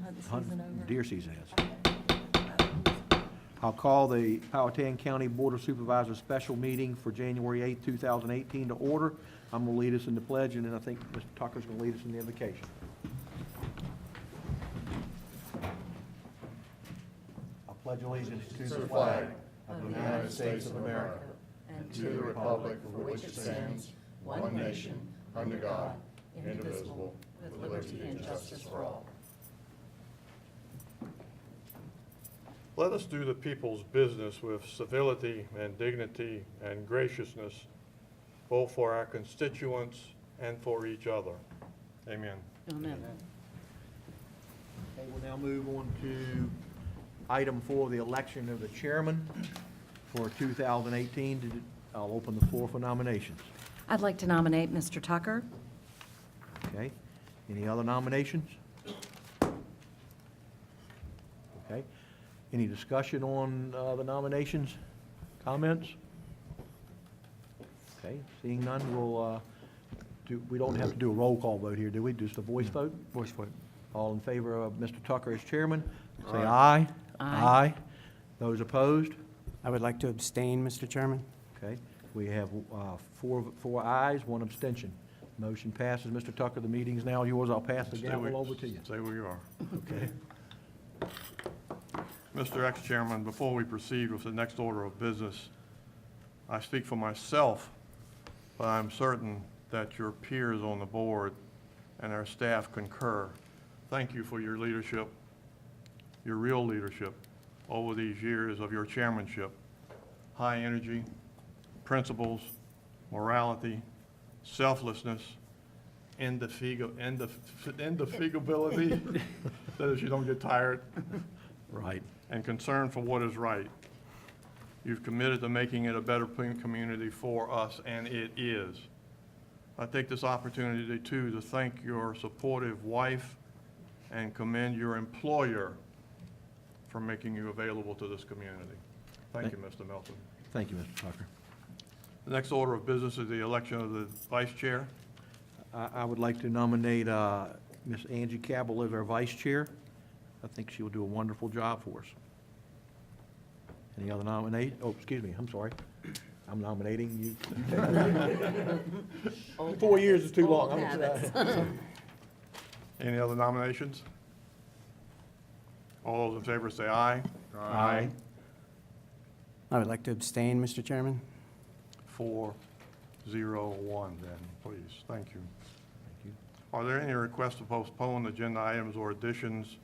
hunt season over? Deer season is. I'll call the Powhatan County Board of Supervisors special meeting for January 8th, 2018 to order. I'm going to lead us in the pledge, and then I think Mr. Tucker's going to lead us in the invocation. I pledge allegiance to the flag of the United States of America and to the republic for which it stands, one nation, under God, indivisible, with liberty and justice for all. Let us do the people's business with civility and dignity and graciousness, both for our constituents and for each other. Amen. Amen. Okay, we'll now move on to item 4, the election of the chairman for 2018. I'll open the floor for nominations. I'd like to nominate Mr. Tucker. Okay, any other nominations? Okay, any discussion on the nominations, comments? Okay, seeing none, we don't have to do a roll call vote here, do we? Just a voice vote? Voice vote. All in favor of Mr. Tucker as chairman, say aye. Aye. Those opposed? I would like to abstain, Mr. Chairman. Okay, we have four ayes, 1 abstention. Motion passes. Mr. Tucker, the meeting's now yours. I'll pass the gavel over to you. Stay where you are. Okay. Mr. Ex-Chairman, before we proceed with the next order of business, I speak for myself, but I'm certain that your peers on the board and our staff concur. Thank you for your leadership, your real leadership, over these years of your chairmanship. High energy, principles, morality, selflessness, indefatigability, that is, you don't get tired, Right. and concern for what is right. You've committed to making it a better community for us, and it is. I take this opportunity, too, to thank your supportive wife and commend your employer for making you available to this community. Thank you, Mr. Melton. Thank you, Mr. Tucker. The next order of business is the election of the vice chair. I would like to nominate Ms. Angie Cabell as our vice chair. I think she will do a wonderful job for us. Any other nominate? Oh, excuse me, I'm sorry. I'm nominating you. 4 years is too long. Old I'm- habits. Any other nominations? All those in favor say aye. Aye. I would like to abstain, Mr. Chairman. 4-0-1 then, please. Thank you. Thank you. Are there any requests to postpone agenda items or additions,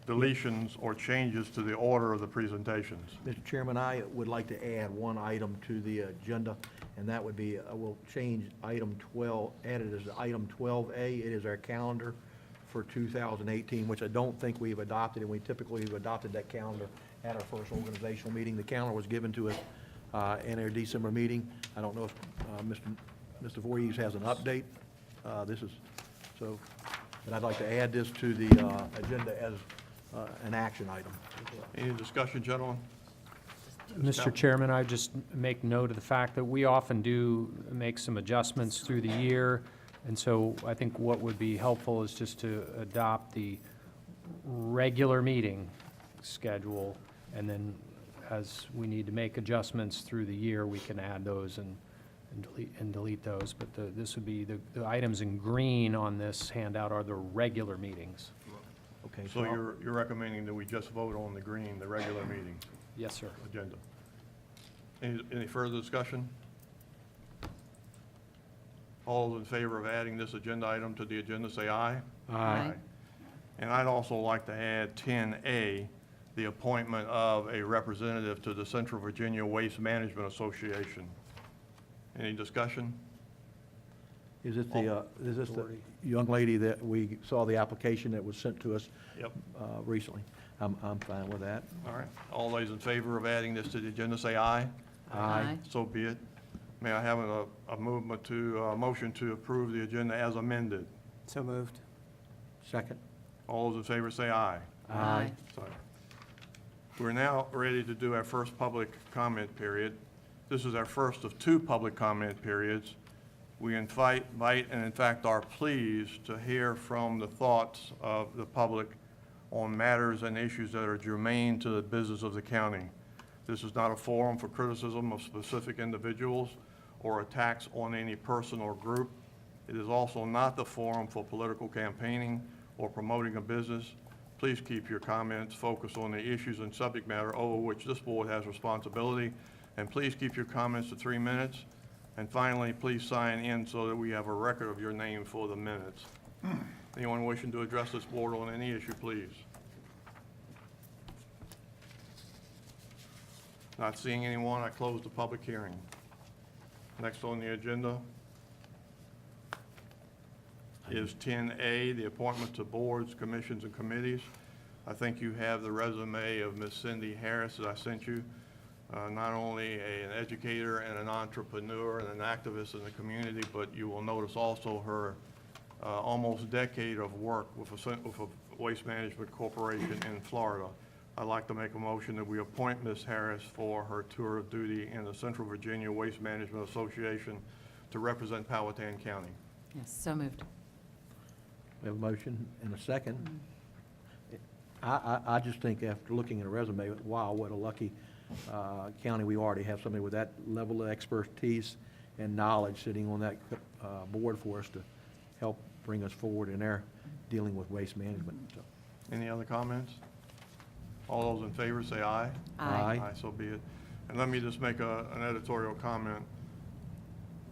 deletions, or changes to the order of the presentations? Mr. Chairman, I would like to add one item to the agenda, and that would be, we'll change item 12, add it as item 12A. It is our calendar for 2018, which I don't think we've adopted, and we typically have adopted that calendar at our first organizational meeting. The calendar was given to us in our December meeting. I don't know if Mr. Voorhees has an update. But I'd like to add this to the agenda as an action item. Any discussion, gentlemen? Mr. Chairman, I just make note of the fact that we often do make some adjustments through the year, and so I think what would be helpful is just to adopt the regular meeting schedule, and then as we need to make adjustments through the year, we can add those and delete those. But this would be, the items in green on this handout are the regular meetings. Okay. So you're recommending that we just vote on the green, the regular meeting Yes, sir. agenda? Any further discussion? All those in favor of adding this agenda item to the agenda, say aye. Aye. And I'd also like to add 10A, the appointment of a representative to the Central Virginia Waste Management Association. Any discussion? Is this the young lady that we saw the application that was sent to us Yep. recently? I'm fine with that. All right. All those in favor of adding this to the agenda, say aye. Aye. So be it. May I have a motion to approve the agenda as amended? So moved. Second? All those in favor say aye. Aye. Sorry. We're now ready to do our first public comment period. This is our first of 2 public comment periods. We invite and in fact are pleased to hear from the thoughts of the public on matters and issues that are germane to the business of the county. This is not a forum for criticism of specific individuals or attacks on any person or group. It is also not the forum for political campaigning or promoting a business. Please keep your comments focused on the issues and subject matter over which this board has responsibility. And please keep your comments to 3 minutes. And finally, please sign in so that we have a record of your name for the minutes. Anyone wishing to address this board on any issue, please? Not seeing anyone, I close the public hearing. Next on the agenda is 10A, the appointment to boards, commissions, and committees. I think you have the resume of Ms. Cindy Harris that I sent you. Not only an educator and an entrepreneur and an activist in the community, but you will notice also her almost decade of work with a waste management corporation in Florida. I'd like to make a motion that we appoint Ms. Harris for her tour of duty in the Central Virginia Waste Management Association to represent Powhatan County. Yes, so moved. We have a motion and a second. I just think after looking at a resume, wow, what a lucky county we already have somebody with that level of expertise and knowledge sitting on that board for us to help bring us forward in our dealing with waste management. So, Any other comments? All those in favor say aye. Aye. Aye, so be it. And let me just make an editorial comment.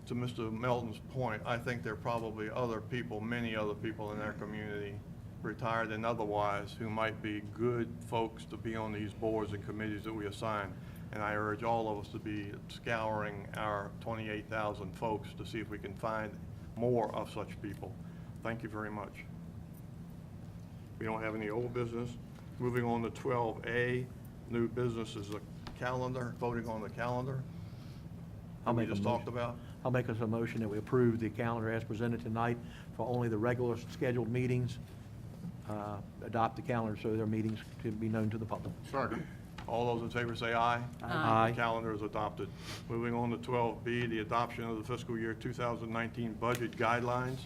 To Mr. Melton's point, I think there are probably other people, many other people in our community, retired and otherwise, who might be good folks to be on these boards and committees that we assign. And I urge all of us to be scouring our 28,000 folks to see if we can find more of such people. Thank you very much. We don't have any old business. Moving on to 12A, new business is a calendar, voting on the calendar. I'll that we make a just talked motion. about. I'll make us a motion that we approve the calendar as presented tonight for only the regular scheduled meetings. Adopt the calendar so their meetings can be known to the public. Second. All those in favor say aye. Aye. The calendar is adopted. Moving on to 12B, the adoption of the fiscal year 2019 budget guidelines.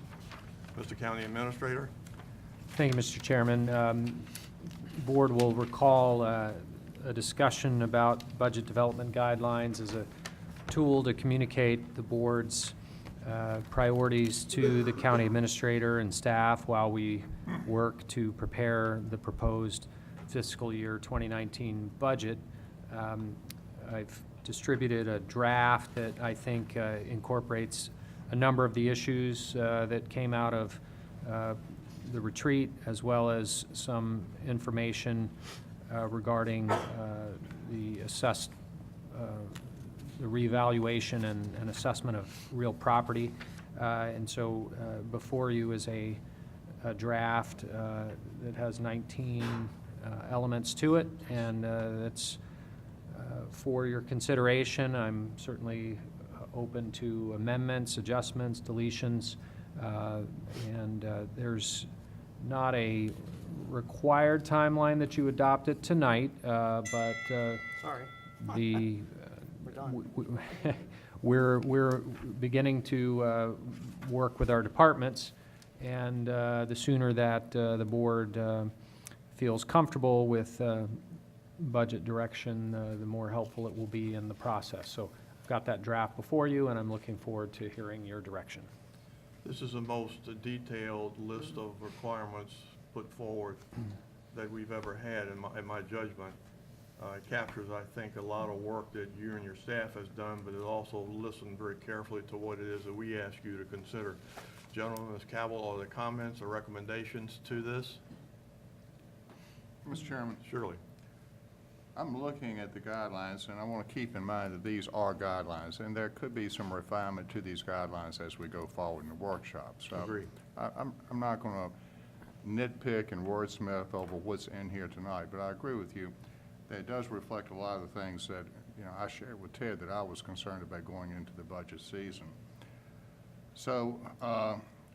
Mr. County Administrator. Thank you, Mr. Chairman. Board will recall a discussion about budget development guidelines as a tool to communicate the board's priorities to the county administrator and staff while we work to prepare the proposed fiscal year 2019 budget. I've distributed a draft that I think incorporates a number of the issues that came out of the retreat, as well as some information regarding the reevaluation and assessment of real property. And so before you is a draft that has 19 elements to it, and that's for your consideration. I'm certainly open to amendments, adjustments, deletions, and there's not a required timeline that you adopt it tonight, but Sorry. the We're done. we're beginning to work with our departments, and the sooner that the board feels comfortable with budget direction, the more helpful it will be in the process. So I've got that draft before you, and I'm looking forward to hearing your direction. This is the most detailed list of requirements put forward that we've ever had in my judgment. It captures, I think, a lot of work that you and your staff has done, but it also listened very carefully to what it is that we ask you to consider. Gentlemen, Ms. Cabell, are there comments or recommendations to this? Mr. Chairman, Surely. I'm looking at the guidelines, and I want to keep in mind that these are guidelines, and there could be some refinement to these guidelines as we go forward in the workshop. So Agreed. I'm not going to nitpick and wordsmith over what's in here tonight, but I agree with you that it does reflect a lot of the things that, you know, I shared with Ted that I was concerned about going into the budget season. So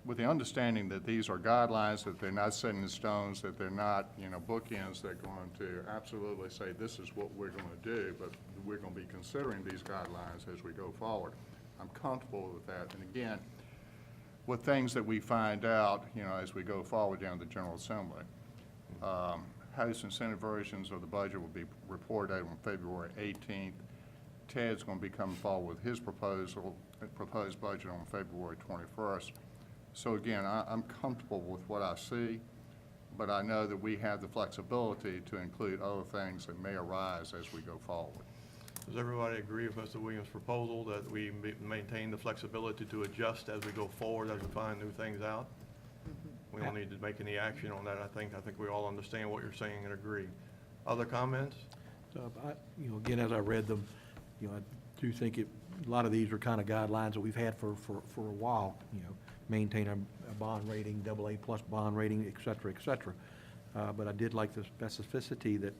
with the understanding that these are guidelines, that they're not set in stones, that they're not, you know, bookends, they're going to absolutely say this is what we're going to do, but we're going to be considering these guidelines as we go forward. I'm comfortable with that. And again, with things that we find out, you know, as we go forward down the General Assembly. House and Senate versions of the budget will be reported on February 18th. Ted's going to be coming forward with his proposed budget on February 21st. So again, I'm comfortable with what I see, but I know that we have the flexibility to include other things that may arise as we go forward. Does everybody agree with Mr. Williams' proposal that we maintain the flexibility to adjust as we go forward, as we find new things out? We don't need to make any action on that. I think we all understand what you're saying and agree. Other comments? Again, as I read them, I do think a lot of these are kind of guidelines that we've had for a while, maintain a bond rating, AA+ bond rating, et cetera, et cetera. But I did like the specificity that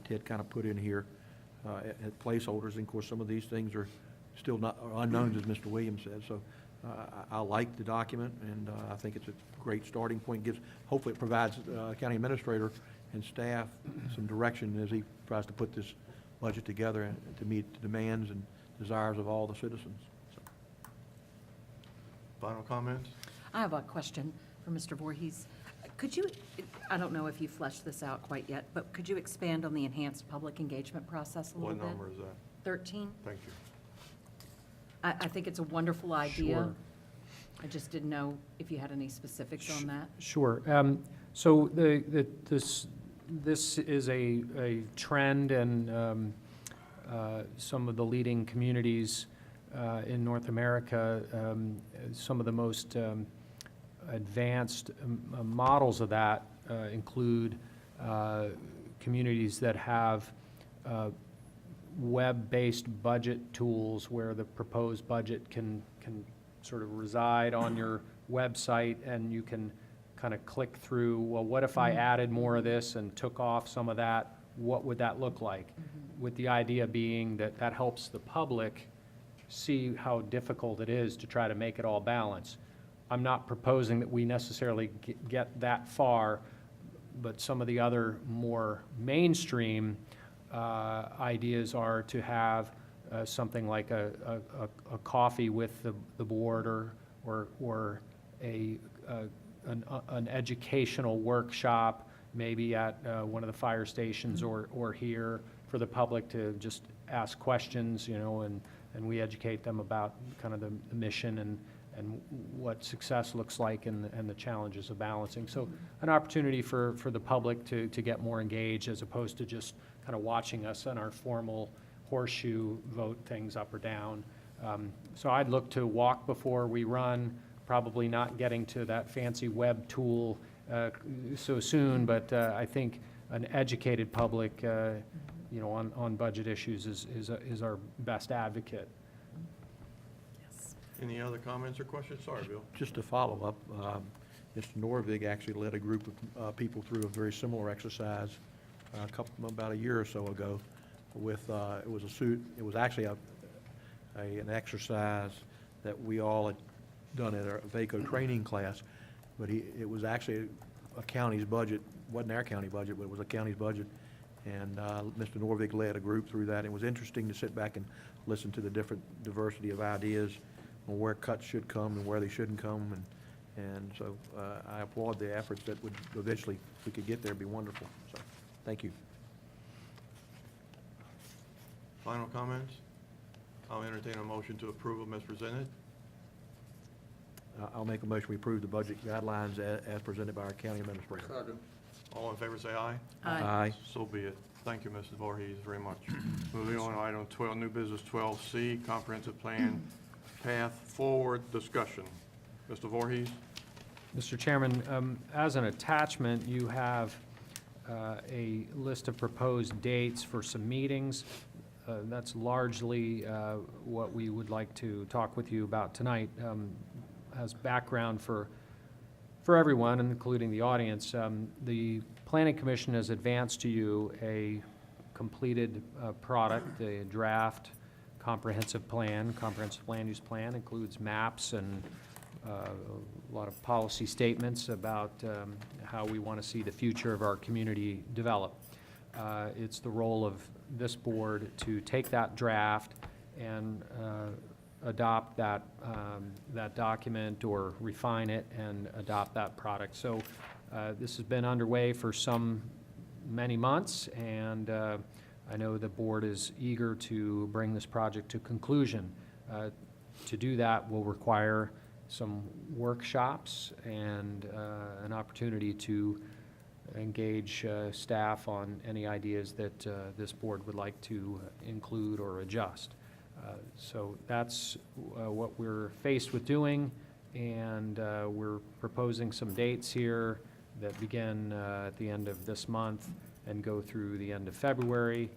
Ted kind of put in here at placeholders. And of course, some of these things are still not are unknowns, as Mr. Williams said. So I like the document, and I think it's a great starting point. Hopefully it provides county administrator and staff some direction as he tries to put this budget together to meet the demands and desires of all the citizens. So. Final comments? I have a question for Mr. Voorhees. Could you, I don't know if you fleshed this out quite yet, but could you expand on the enhanced public engagement process a little What bit? number is that? 13? Thank you. I think it's a wonderful idea. Sure. I just didn't know if you had any specifics on that. Sure. So this is a trend, and some of the leading communities in North America, some of the most advanced models of that include communities that have web-based budget tools where the proposed budget can sort of reside on your website, and you can kind of click through, well, what if I added more of this and took off some of that? What would that look like? With the idea being that that helps the public see how difficult it is to try to make it all balance. I'm not proposing that we necessarily get that far, but some of the other more mainstream ideas are to have something like a coffee with the board, or an educational workshop, maybe at one of the fire stations or here, for the public to just ask questions, and we educate them about kind of the mission and what success looks like, and the challenges of balancing. So an opportunity for the public to get more engaged, as opposed to just kind of watching us on our formal horseshoe vote things up or down. So I'd look to walk before we run, probably not getting to that fancy web tool so soon, but I think an educated public on budget issues is our best advocate. Any other comments or questions? Sorry, Bill. Just to follow up, Mr. Norvig actually led a group of people through a very similar exercise about a year or so ago. It was actually an exercise that we all had done at our VACO training class, but it was actually a county's budget. Wasn't our county budget, but it was a county's budget. And Mr. Norvig led a group through that. It was interesting to sit back and listen to the different diversity of ideas on where cuts should come and where they shouldn't come. And so I applaud the efforts that would eventually, if we could get there, be wonderful. So, thank you. Final comments? I'll entertain a motion to approve them as presented. I'll make a motion, we approve the budget guidelines as presented by our county administrator. All in favor, say aye. Aye. So be it. Thank you, Mrs. Voorhees, very much. Moving on to item 12, new business 12C, comprehensive plan path forward discussion. Mr. Voorhees? Mr. Chairman, as an attachment, you have a list of proposed dates for some meetings. That's largely what we would like to talk with you about tonight. As background for everyone, including the audience, the Planning Commission has advanced to you a completed product, a draft comprehensive land use plan, includes maps and a lot of policy statements about how we want to see the future of our community develop. It's the role of this board to take that draft and adopt that document, or refine it and adopt that product. So This has been underway for many months, and I know the board is eager to bring this project to conclusion. To do that will require some workshops and an opportunity to engage staff on any ideas that this board would like to include or adjust. So that's what we're faced with doing, and we're proposing some dates here that begin at the end of this month and go through the end of February.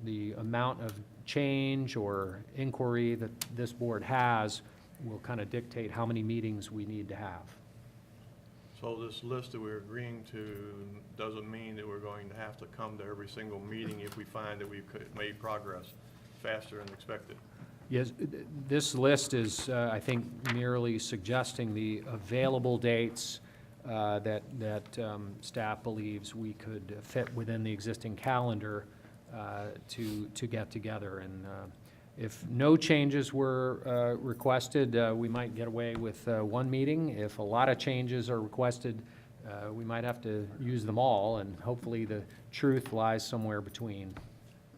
The amount of change or inquiry that this board has will kind of dictate how many meetings we need to have. So this list that we're agreeing to doesn't mean that we're going to have to come to every single meeting if we find that we've made progress faster than expected. Yes, this list is, I think, merely suggesting the available dates that staff believes we could fit within the existing calendar to get together. And if no changes were requested, we might get away with one meeting. If a lot of changes are requested, we might have to use them all, and hopefully the truth lies somewhere between.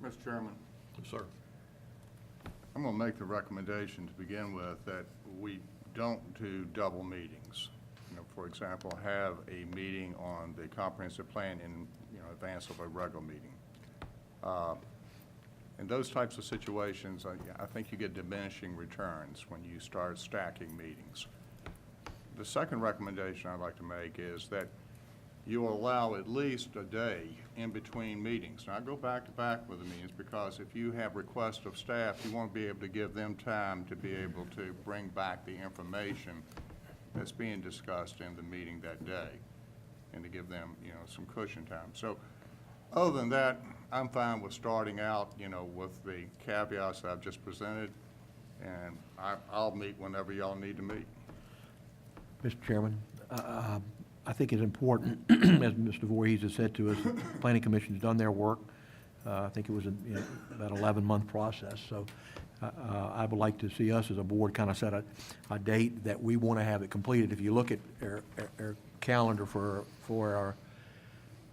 Mr. Chairman, Yes, sir. I'm going to make the recommendation to begin with that we don't do double meetings. You know, for example, have a meeting on the comprehensive plan in, advance of a regular meeting. In those types of situations, I think you get diminishing returns when you start stacking meetings. The second recommendation I'd like to make is that you allow at least a day in between meetings. Now, I go back to back with the meetings because if you have requests of staff, you want to be able to give them time to be able to bring back the information that's being discussed in the meeting that day and to give them, some cushion time. So other than that, I'm fine with starting out, with the caveats that I've just presented, and I'll meet whenever y'all need to meet. Mr. Chairman, I think it's important, as Mr. Voorhees has said to us, the Planning Commission's done their work. I think it was about an 11-month process. So I would like to see us as a board kind of set a date that we want to have it completed. If you look at our calendar for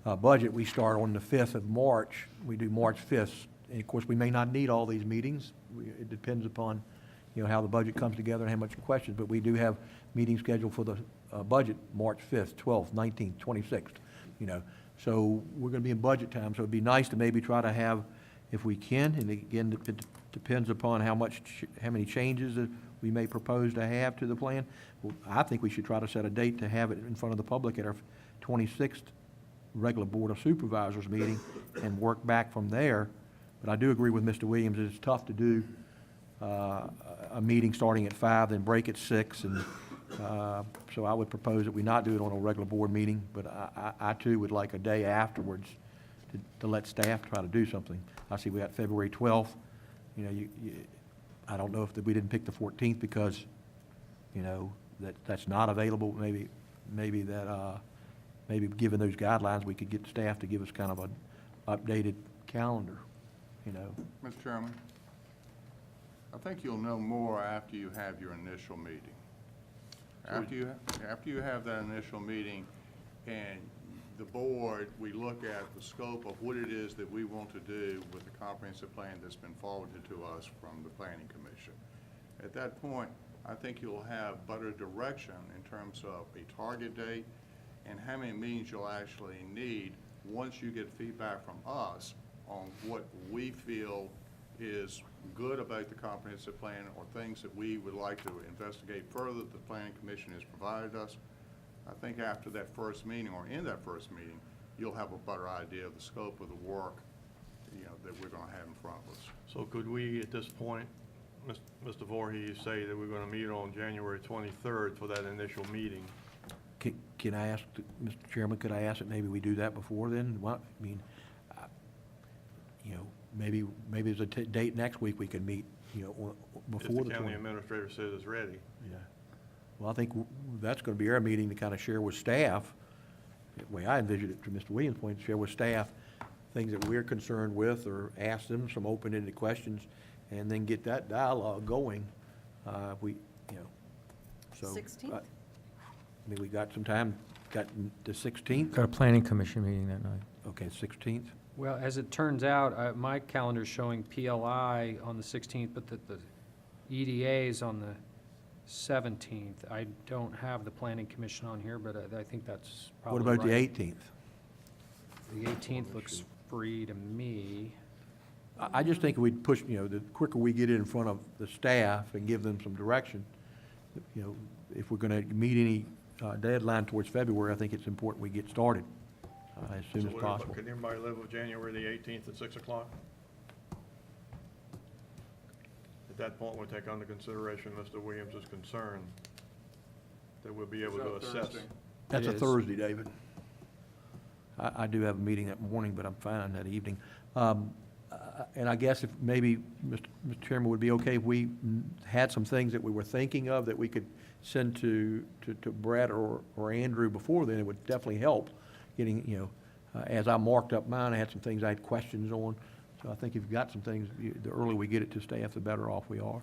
our budget, we start on the 5th of March. We do March 5th. And of course, we may not need all these meetings. It depends upon, how the budget comes together and how much questions. But we do have meetings scheduled for the budget March 5th, 12th, 19th, 26th, So we're going to be in budget time. So it'd be nice to maybe try to have, if we can, and again, it depends upon how many changes that we may propose to have to the plan. Well, I think we should try to set a date to have it in front of the public at our 26th regular Board of Supervisors meeting and work back from there. But I do agree with Mr. Williams that it's tough to do a meeting starting at 5, then break at 6, and so I would propose that we not do it on a regular board meeting, but I too would like a day afterwards to let staff try to do something. I see we got February 12th. I don't know if we didn't pick the 14th because, that's not available. Maybe given those guidelines, we could get staff to give us kind of an updated calendar, Mr. Chairman, I think you'll know more after you have your initial meeting. After you have that initial meeting and the board, we look at the scope of what it is that we want to do with the comprehensive plan that's been forwarded to us from the Planning Commission. At that point, I think you'll have better direction in terms of a target date and how many meetings you'll actually need once you get feedback from us on what we feel is good about the comprehensive plan or things that we would like to investigate further that the Planning Commission has provided us. I think after that first meeting or in that first meeting, you'll have a better idea of the scope of the work, that we're going to have in front of us. So could we, at this point, Mr. Voorhees, say that we're going to meet on January 23rd for that initial meeting? Can I ask, Mr. Chairman, could I ask that maybe we do that before then? Maybe there's a date next week we can meet, before If the the county 20th. administrator says it's ready. Yeah. Well, I think that's going to be our meeting to kind of share with staff, the way I envisioned it, to Mr. Williams' point, share with staff things that we're concerned with or ask them some open-ended questions and then get that dialogue going. So. 16th? I mean, we got some time, got the 16th? Got a planning commission meeting that night. Okay, 16th? Well, as it turns out, my calendar's showing PLI on the 16th, but the EDA is on the 17th. I don't have the planning commission on here, but I think that's What probably about the right. 18th? The 18th looks free to me. I just think we'd push, the quicker we get it in front of the staff and give them some direction, if we're going to meet any deadline towards February, I think it's important we get started as soon as possible. Can everybody live with January the 18th at 6 o'clock? At that point, we'll take under consideration Mr. Williams' concern that we'll be able to Is that assess. Thursday? That's a It is. Thursday, David. I do have a meeting that morning, but I'm fine that evening. And I guess if maybe, Mr. Chairman, would be okay if we had some things that we were thinking of that we could send to Brett or Andrew before then, it would definitely help getting, as I marked up mine, I had some things I had questions on. So I think if you've got some things, the earlier we get it to staff, the better off we are.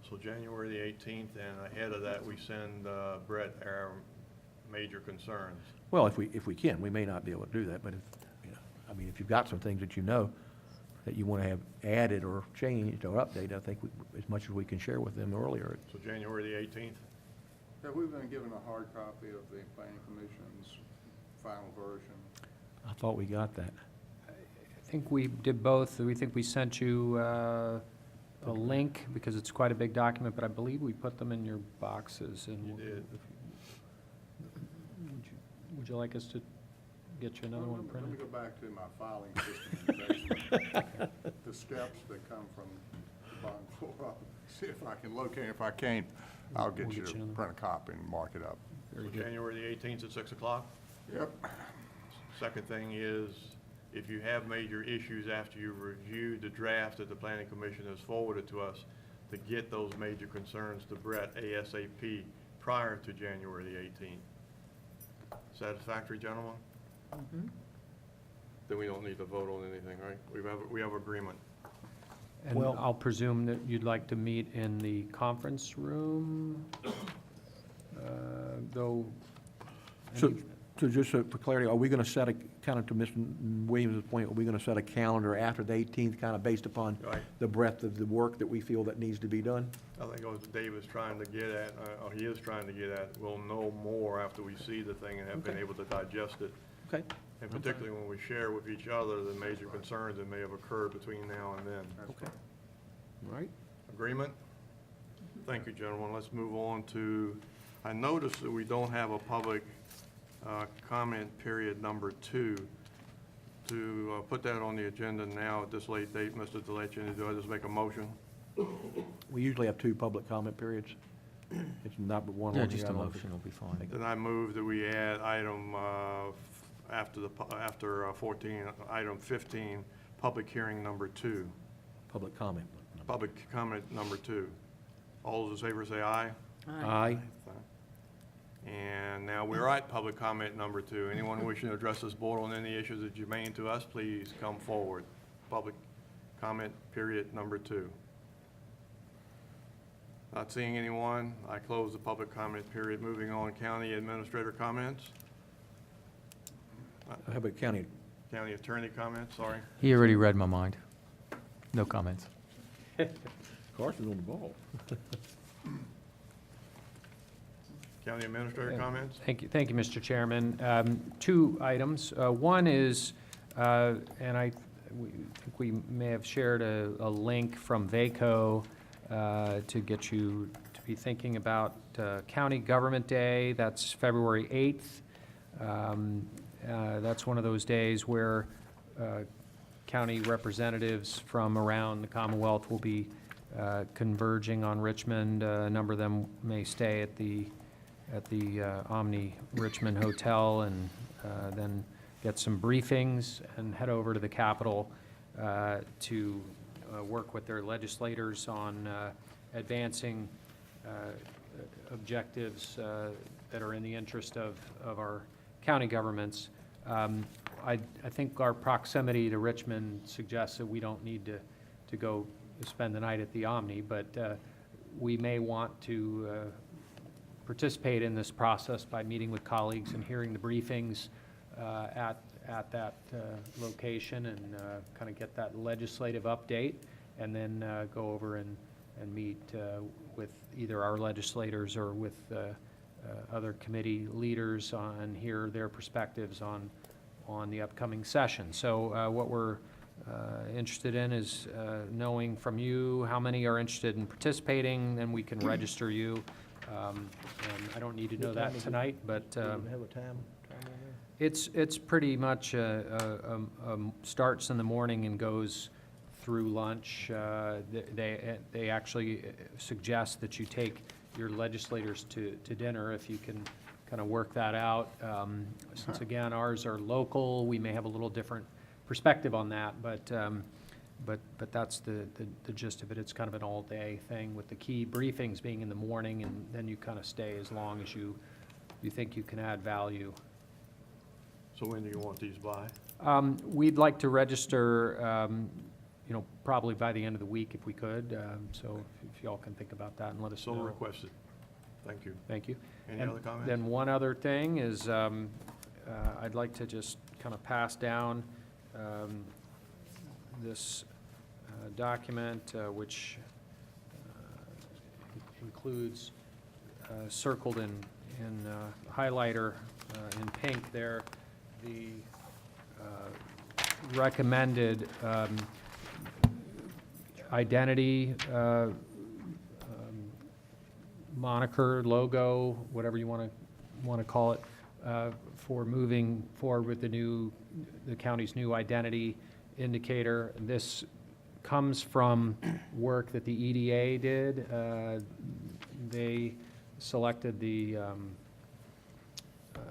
So January the 18th, and ahead of that, we send Brett our major concerns. Well, if we can, we may not be able to do that, but if you've got some things that that you want to have added or changed or updated, I think as much as we can share with them earlier. So January the 18th? Have we been given a hard copy of the planning commission's final version? I thought we got that. I think we did both. We think we sent you a link because it's quite a big document, but I believe we put them in your boxes. And You did. Would you like us to get you another one Let me printed? go back to my filing system in the basement. The steps that come from the bottom floor up. See if I can locate it. If I can't, I'll We'll get you get to you another. print a copy and mark it up. Very So good. January the 18th at 6 o'clock? Yep. Second thing is, if you have major issues after you've reviewed the draft that the planning commission has forwarded to us, to get those major concerns to Brett ASAP prior to January the 18th. Satisfactory, gentlemen? Then we don't need to vote on anything, right? We have agreement. And Well- I'll presume that you'd like to meet in the conference room, though. So just for clarity, are we going to set a, kind of to Mr. Williams' point, are we going to set a calendar after the 18th, kind of based upon Right. the breadth of the work that we feel that needs to be done? I think what Dave is trying to get at, or he is trying to get at, we'll know more after we see the thing and have been Okay. able to digest it. Okay. And particularly when we share with each other the major concerns that may have occurred between now and then. Okay. All right. Agreement? Thank you, gentlemen. Let's move on to, I noticed that we don't have a public comment period number 2. To put that on the agenda now at this late date, Mr. DeLancini, do I just make a motion? We usually have 2 public comment periods. It's not but one. Yeah, on the just a other. motion will be fine. Then I move that we add item after 14, item 15, public hearing number 2, Public comment. public comment number 2. All those in favor say aye. Aye. And now we're at public comment number 2. Anyone wishing to address this board on any issues that germane to us, please come forward. Public comment period number 2. Not seeing anyone, I close the public comment period. Moving on, county administrator comments, How about county? county attorney comments, sorry. He already read my mind. No comments. Carson's on the ball. County administrator Yeah. comments? Thank you, Mr. Chairman. 2 items. One is, and we think we may have shared a link from VACO to get you to be thinking about County Government Day. That's February 8th. That's one of those days where county representatives from around the Commonwealth will be converging on Richmond. A number of them may stay at the Omni Richmond Hotel and then get some briefings and head over to the Capitol to work with their legislators on advancing objectives that are in the interest of our county governments. I think our proximity to Richmond suggests that we don't need to go spend the night at the Omni, but we may want to participate in this process by meeting with colleagues and hearing the briefings at that location and kind of get that legislative update, and then go over and meet with either our legislators or with other committee leaders and hear their perspectives on the upcoming session. So what we're interested in is knowing from you how many are interested in participating, then we can register you. And I don't need to know that tonight, but Do you have a time on there? it's pretty much starts in the morning and goes through lunch. They actually suggest that you take your legislators to dinner if you can kind of work that out. Since again, ours are local, we may have a little different perspective on that, but that's the gist of it. It's kind of an all-day thing with the key briefings being in the morning, and then you kind of stay as long as you think you can add value. So when do you want these by? We'd like to register, probably by the end of the week if we could. So if y'all can think about that and let us So know. requested. Thank you. Thank you. Any And other comments? Then one other thing is, I'd like to just kind of pass down this document, which includes circled in highlighter in pink there, the recommended identity moniker, logo, whatever you want to call it, for moving forward with the county's new identity indicator. This comes from work that the EDA did. They selected the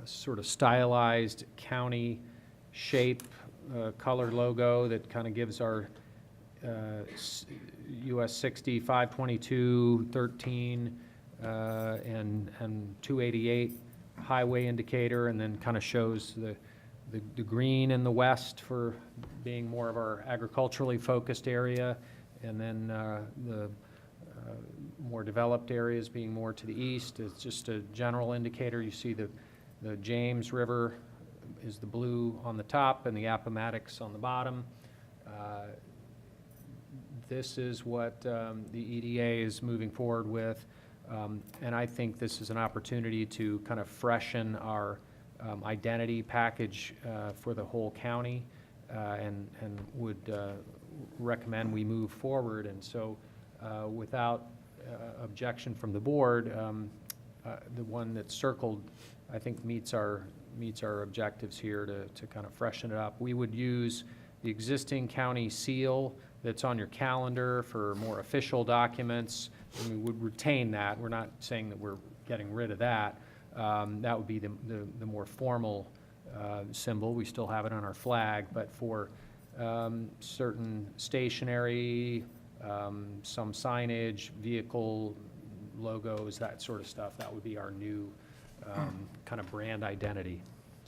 sort of stylized county shape, color logo that kind of gives our US 60, 522, 13, and 288 highway indicator, and then kind of shows the green in the west for being more of our agriculturally focused area, and then the more developed areas being more to the east. It's just a general indicator. You see the James River is the blue on the top and the Appomattox on the bottom. This is what the EDA is moving forward with, and I think this is an opportunity to kind of freshen our identity package for the whole county, and would recommend we move forward. And so without objection from the board, the one that's circled, I think meets our objectives here to kind of freshen it up. We would use the existing county seal that's on your calendar for more official documents, and we would retain that. We're not saying that we're getting rid of that. That would be the more formal symbol. We still have it on our flag, but for certain stationery, some signage, vehicle logos, that sort of stuff, that would be our new kind of brand identity.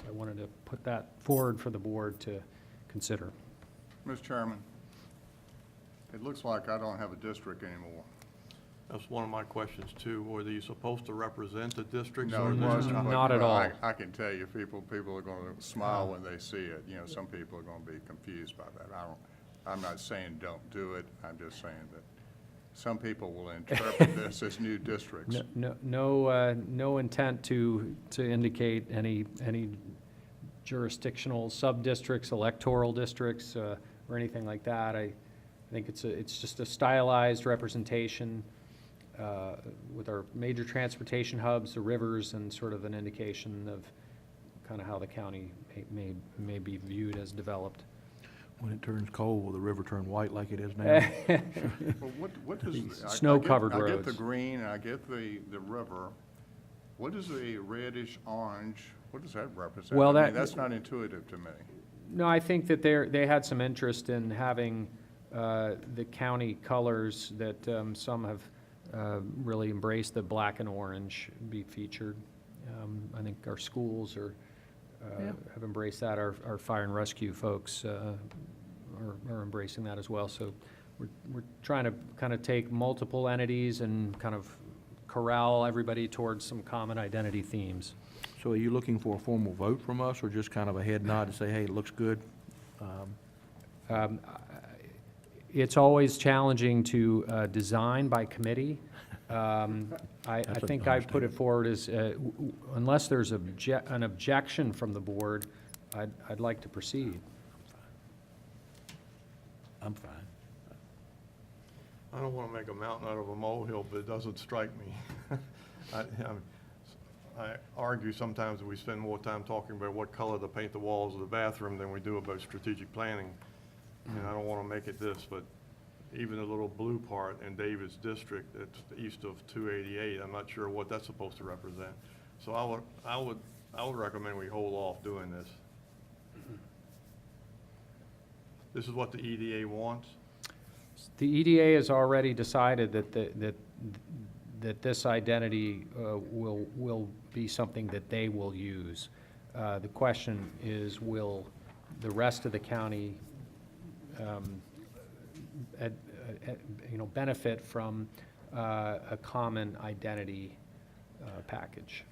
I wanted to put that forward for the board to consider. Mr. Chairman, it looks like I don't have a district anymore. That's one of my questions too. Were you supposed to represent the districts? No, or it this is wasn't. just- but, Not at well, all. I can tell you, people are going to smile when they see it. You know, some people are going to be confused by that. I'm not saying don't do it. I'm just saying that some people will interpret this as new districts. No intent to indicate any jurisdictional sub-districts, electoral districts, or anything like that. I think it's just a stylized representation with our major transportation hubs, the rivers, and sort of an indication of kind of how the county may be viewed as developed. When it turns cold, will the river turn white like it is now? Well, what does? Snow-covered I get roads. the green, and I get the river. What is the reddish orange? What does that represent? Well, I mean, that- that's not intuitive to me. No, I think that they had some interest in having the county colors that some have really embraced, the black and orange be featured. I think our schools have embraced that. Our fire and rescue folks are embracing that as well. So we're trying to kind of take multiple entities and kind of corral everybody towards some common identity themes. So are you looking for a formal vote from us, or just kind of a head nod to say, hey, it looks good? It's always challenging to design by committee. I That's think an I put it forward as, unless there's an objection from the board, I'd like to proceed. I'm fine. I don't want to make a mountain out of a molehill, but it doesn't strike me. I argue sometimes that we spend more time talking about what color to paint the walls of the bathroom than we do about strategic planning. And I don't want to make it this, but even the little blue part in David's district, that's east of 288, I'm not sure what that's supposed to represent. So I would recommend we hold off doing this. This is what the EDA wants? The EDA has already decided that this identity will be something that they will use. The question is, will the rest of the county benefit from a common identity package?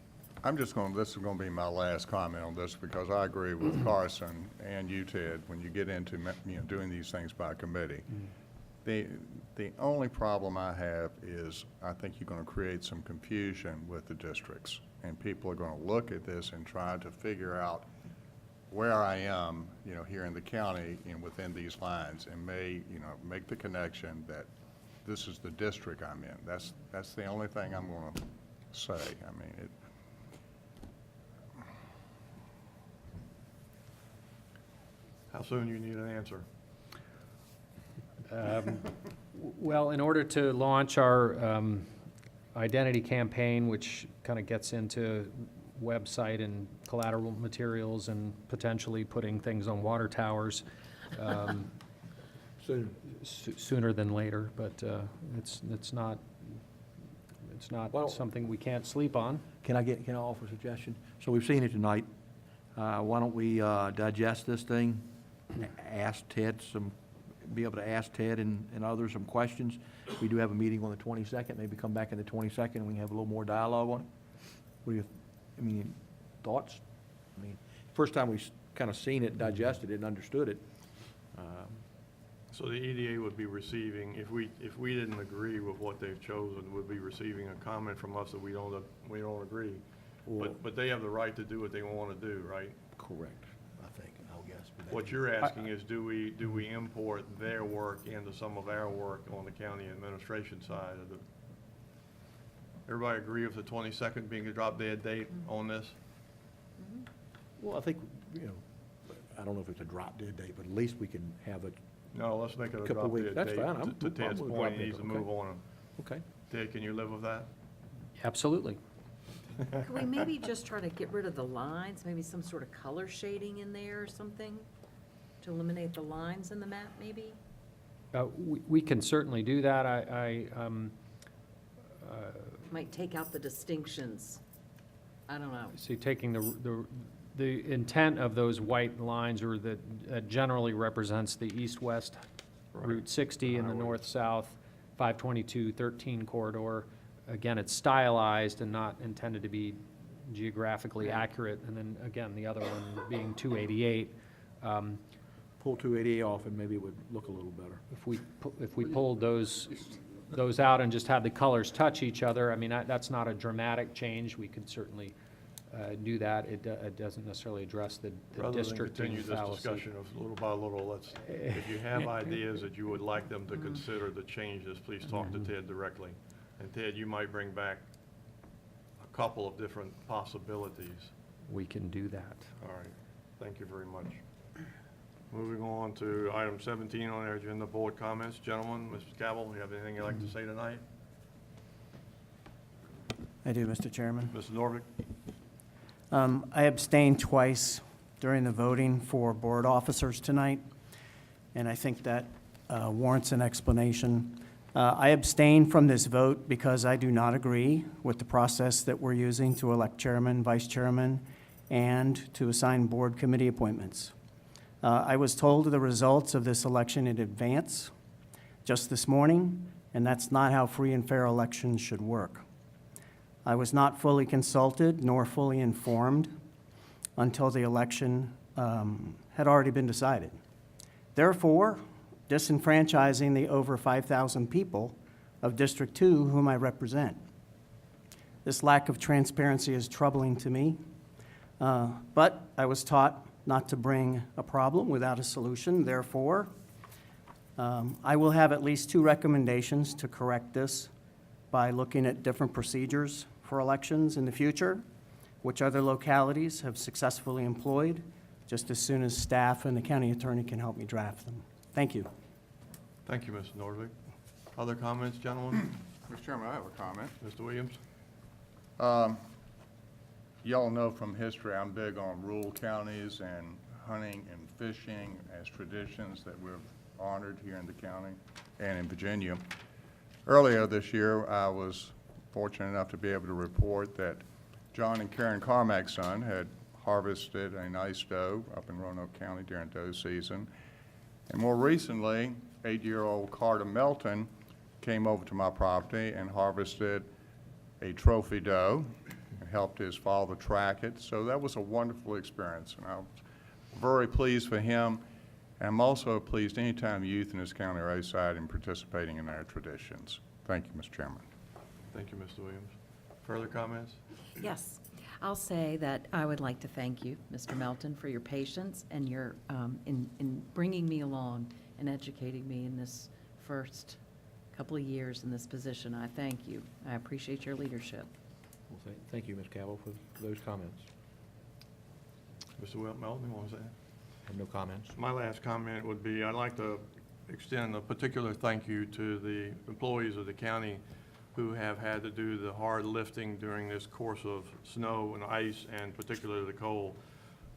I'm just going, this is going to be my last comment on this, because I agree with Carson and you, Ted, when you get into, doing these things by committee. The only problem I have is I think you're going to create some confusion with the districts, and people are going to look at this and try to figure out where I am, here in the county and within these lines, and may, make the connection that this is the district I'm in. That's the only thing I'm going to say. I mean, How soon do you need an answer? Well, in order to launch our identity campaign, which kind of gets into website and collateral materials and potentially putting things on water towers, Soon. sooner than later, but it's not Well- something we can't sleep on. Can I offer a suggestion? So we've seen it tonight. Why don't we digest this thing, ask Ted be able to ask Ted and others some questions. We do have a meeting on the 22nd, maybe come back on the 22nd, and we can have a little more dialogue on it. What do you, thoughts? First time we've kind of seen it, digested it, and understood it. So the EDA would be receiving, if we didn't agree with what they've chosen, would be receiving a comment from us that we don't agree. But they have the right to do what they want to do, right? Correct, I think, I'll guess. What you're asking is, do we import their work into some of our work on the county administration side of the? Everybody agree with the 22nd being a drop dead date on this? Well, I think, I don't know if it's a drop dead date, but at least we can have it. No, let's make it a Couple drop weeks. dead That's date. fine. I'm To Ted's with point, drop he dead. needs to Okay. move on. Okay. Ted, can you live with that? Absolutely. Could we maybe just try to get rid of the lines, maybe some sort of color shading in there or something? To eliminate the lines in the map, maybe? We can certainly do that. Might take out the distinctions. I don't know. See, taking the intent of those white lines, or that generally represents the east-west Route 60 and the Highway. north-south 522-13 corridor. Again, it's stylized and not intended to be geographically accurate. And then, again, the other one being 288. Pull 288 off, and maybe it would look a little better. If we pulled those out and just had the colors touch each other, that's not a dramatic change. We could certainly do that. It doesn't necessarily address the Rather than districting continue this fallacy. discussion of little by little, if you have ideas that you would like them to consider to change this, please talk to Ted directly. And Ted, you might bring back a couple of different possibilities. We can do that. All right, thank you very much. Moving on to item 17 on our agenda, board comments. Gentlemen, Mr. Cabell, you have anything you'd like to say tonight? I do, Mr. Chairman. Mr. Norvik? I abstained twice during the voting for board officers tonight, and I think that warrants an explanation. I abstained from this vote because I do not agree with the process that we're using to elect chairman, vice chairman, and to assign board committee appointments. I was told the results of this election in advance just this morning, and that's not how free and fair elections should work. I was not fully consulted nor fully informed until the election had already been decided. Therefore, disenfranchising the over 5,000 people of District 2 whom I represent. This lack of transparency is troubling to me, but I was taught not to bring a problem without a solution. Therefore, I will have at least 2 recommendations to correct this by looking at different procedures for elections in the future, which other localities have successfully employed, just as soon as staff and the county attorney can help me draft them. Thank you. Thank you, Mr. Nordvig. Other comments, gentlemen? Mr. Chairman, I have a comment. Mr. Williams? Y'all know from history, I'm big on rural counties and hunting and fishing as traditions that we've honored here in the county and in Virginia. Earlier this year, I was fortunate enough to be able to report that John and Karen Carmack's son had harvested a nice doe up in Roanoke County during doe season. And more recently, 8-year-old Carter Melton came over to my property and harvested a trophy doe and helped his father track it. So that was a wonderful experience, and I'm very pleased for him. And I'm also pleased anytime youth in this county are outside and participating in our traditions. Thank you, Mr. Chairman. Thank you, Mr. Williams. Further comments? Yes, I'll say that I would like to thank you, Mr. Melton, for your patience and your, in bringing me along and educating me in this first couple of years in this position. I thank you. I appreciate your leadership. Well, thank you, Ms. Cabell, for those comments. Mr. Melton, you want to say? I have no comments. My last comment would be, I'd like to extend a particular thank you to the employees of the county who have had to do the hard lifting during this course of snow and ice, and particularly the cold.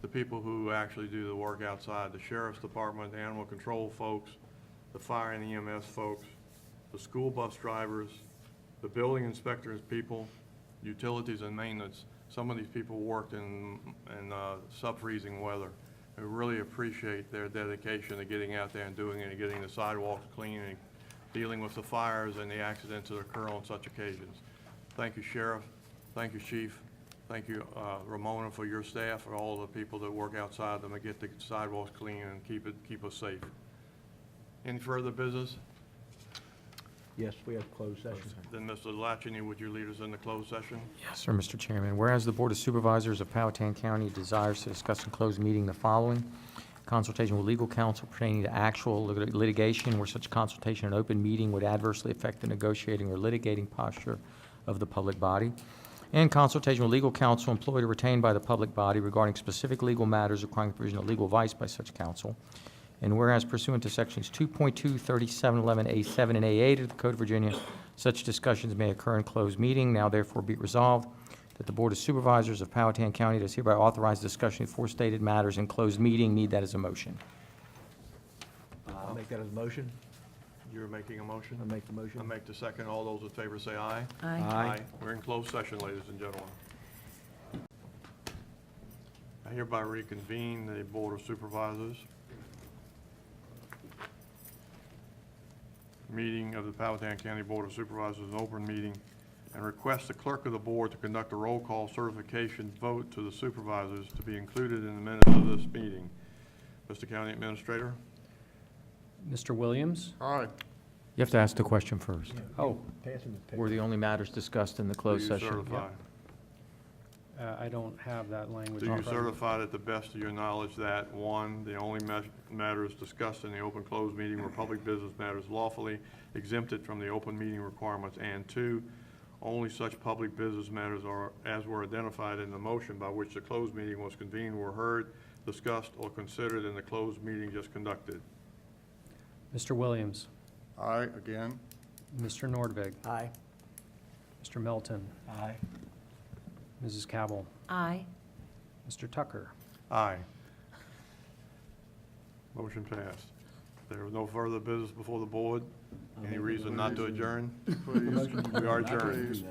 The people who actually do the work outside, the sheriff's department, the animal control folks, the fire and EMS folks, the school bus drivers, the building inspectors people, utilities and maintenance. Some of these people worked in sub-freezing weather. I really appreciate their dedication to getting out there and doing it, and getting the sidewalks clean and dealing with the fires and the accidents that occur on such occasions. Thank you, Sheriff. Thank you, Chief. Thank you, Ramona, for your staff, for all the people that work outside them to get the sidewalks clean and keep us safe. Any further business? Yes, we have closed session. Then, Mr. Lachany, would you lead us in the closed session? Yes, sir, Mr. Chairman. Whereas the Board of Supervisors of Powhatan County desires to discuss in closed meeting the following: consultation with legal counsel pertaining to actual litigation where such consultation in open meeting would adversely affect the negotiating or litigating posture of the public body, and consultation with legal counsel employed or retained by the public body regarding specific legal matters requiring the provision of legal advice by such counsel. And whereas pursuant to sections 2.2, 3711, A7, and A8 of the Code of Virginia, such discussions may occur in closed meeting. Now therefore be resolved that the Board of Supervisors of Powhatan County does hereby authorize discussion of aforestated matters in closed meeting. Need that as a motion. I'll make that as a motion. You're making a motion? I'll make the motion. I make the second. All those in favor say aye. Aye. We're in closed session, ladies and gentlemen. I hereby reconvene the Board of Supervisors. Meeting of the Powhatan County Board of Supervisors, an open meeting, and request the clerk of the board to conduct a roll call certification vote to the supervisors to be included in the minutes of this meeting. Mr. County Administrator? Mr. Williams? All right. You have to ask the question first. Oh, Passing the Were the only matters discussed in the closed Do you session? certify? I don't have that language. Do in you front of me. certify at the best of your knowledge that, one, the only matters discussed in the open closed meeting were public business matters lawfully exempted from the open meeting requirements, and two, only such public business matters as were identified in the motion by which the closed meeting was convened were heard, discussed, or considered in the closed meeting just conducted? Mr. Williams? Aye, again. Mr. Nordvig? Aye. Mr. Melton? Aye. Mrs. Cabell? Aye. Mr. Tucker? Aye. Motion passed. There was no further business before the board. Any reason not to adjourn? We are adjourned.